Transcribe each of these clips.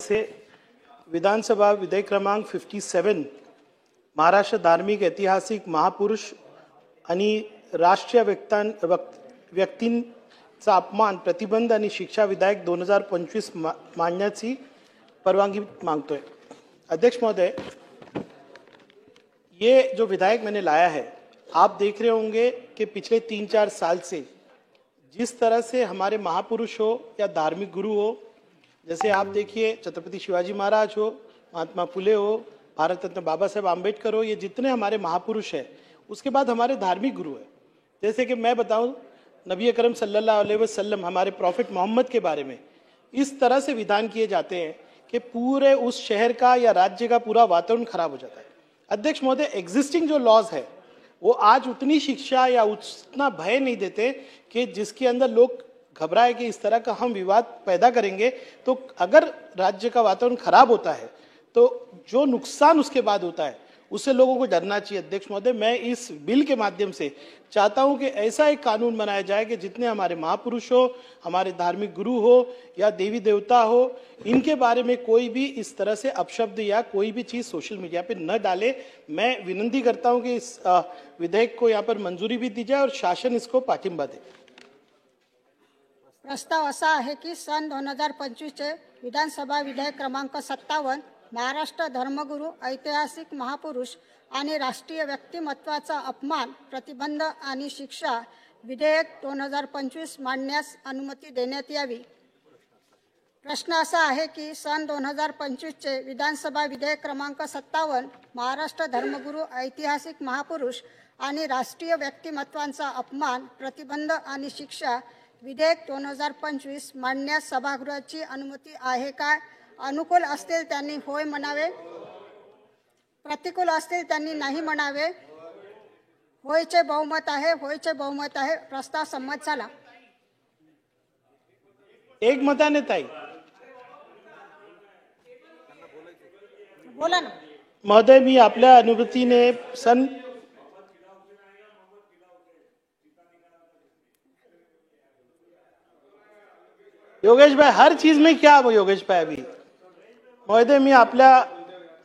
से विधानसभा विधेयक क्रमांक 57 महाराष्ट्र धार्मिक ऐतिहासिक महापुरुष आणि राष्ट्रीय व्यक्तींचा अपमान प्रतिबंध आणि शिक्षा विधेयक 2025 मांडण्याची परवानगी मांगतोय। अध्यक्ष महोदय, ये जो विधेयक मैंने लाया है, आप देख रहे होंगे कि पिछले 3-4 साल से जिस तरह से हमारे महापुरुष हो या धार्मिक गुरु हो, जैसे आप देखिए छत्रपति शिवाजी महाराज हो, महात्मा फुले हो, भारत रत्न बाबा साहेब आम्बेडकर हो, ये जितने हमारे महापुरुष हैं, उसके बाद हमारे धार्मिक गुरु हैं। जैसे कि मैं बताऊं, नबी अकरम सल्लल्लाहु अलैहि वसल्लम हमारे प्रॉफिट मोहम्मद के बारे में इस तरह से विधान किए जाते हैं कि पूरे उस शहर का या राज्य का पूरा वातावरण खराब हो जाता है। अध्यक्ष महोदय, एग्जिस्टिंग जो लॉज है वो आज उतनी शिक्षा या उतना भय नहीं देते कि जिसके अंदर लोग घबराए कि इस तरह का हम विवाद पैदा करेंगे तो अगर राज्य का वातावरण खराब होता है तो जो नुकसान उसके बाद होता है उससे लोगों को डरना चाहिए। अध्यक्ष महोदय, मैं इस बिल के माध्यम से चाहता हूं कि ऐसा एक कानून बनाया जाए कि जितने हमारे महापुरुष हो, हमारे धार्मिक गुरु हो या देवी देवता हो, इनके बारे में कोई भी इस तरह से अपशब्द या कोई भी चीज सोशल मीडिया पे न डाले। मैं विनंती करता हूं कि इस विधेयक को यहाँ पर मंजूरी भी दी जाए और शासन इसको पाठिंबा दे। प्रस्ताव असा आहे की सन 2025 चे विधानसभा विधेयक क्रमांक 57 महाराष्ट्र धर्मगुरू ऐतिहासिक महापुरुष आणि राष्ट्रीय व्यक्तिमत्वाचा अपमान प्रतिबंध आणि शिक्षा विधेयक 2025 मांडण्यास अनुमती देण्यात यावी। प्रश्न असा आहे की सन 2025 चे विधानसभा विधेयक क्रमांक 57 महाराष्ट्र धर्मगुरू ऐतिहासिक महापुरुष आणि राष्ट्रीय व्यक्तिमत्वांचा अपमान प्रतिबंध आणि शिक्षा विधेयक 2025 मांडण्यास सभागृहाची अनुमती आहे काय? अनुकूल असतील त्यांनी होय म्हणावे, प्रतिकूल असतील त्यांनी नाही म्हणावे। होयचे बहुमत आहे, होयचे बहुमत आहे। प्रस्ताव संमत झाला। एक मताने ताई बोला ना। महोदय, मी आपल्या अनुमतीने सन योगेश भाई, हर चीज में क्या योगेश भाई अभी महोदय, मी आपल्या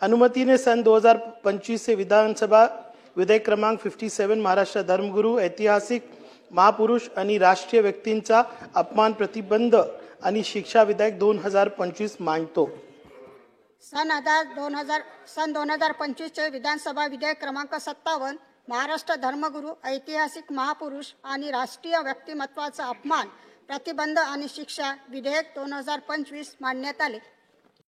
अनुमतीने सन 2025 से विधानसभा विधेयक क्रमांक 57 महाराष्ट्र धर्मगुरू ऐतिहासिक महापुरुष आणि राष्ट्रीय व्यक्तींचा अपमान प्रतिबंध आणि शिक्षा विधेयक 2025 मांडतो। सन 2025 चे विधानसभा विधेयक क्रमांक 57 महाराष्ट्र धर्मगुरू ऐतिहासिक महापुरुष आणि राष्ट्रीय व्यक्तिमत्वाचा अपमान प्रतिबंध आणि शिक्षा विधेयक 2025 मांडण्यात आले।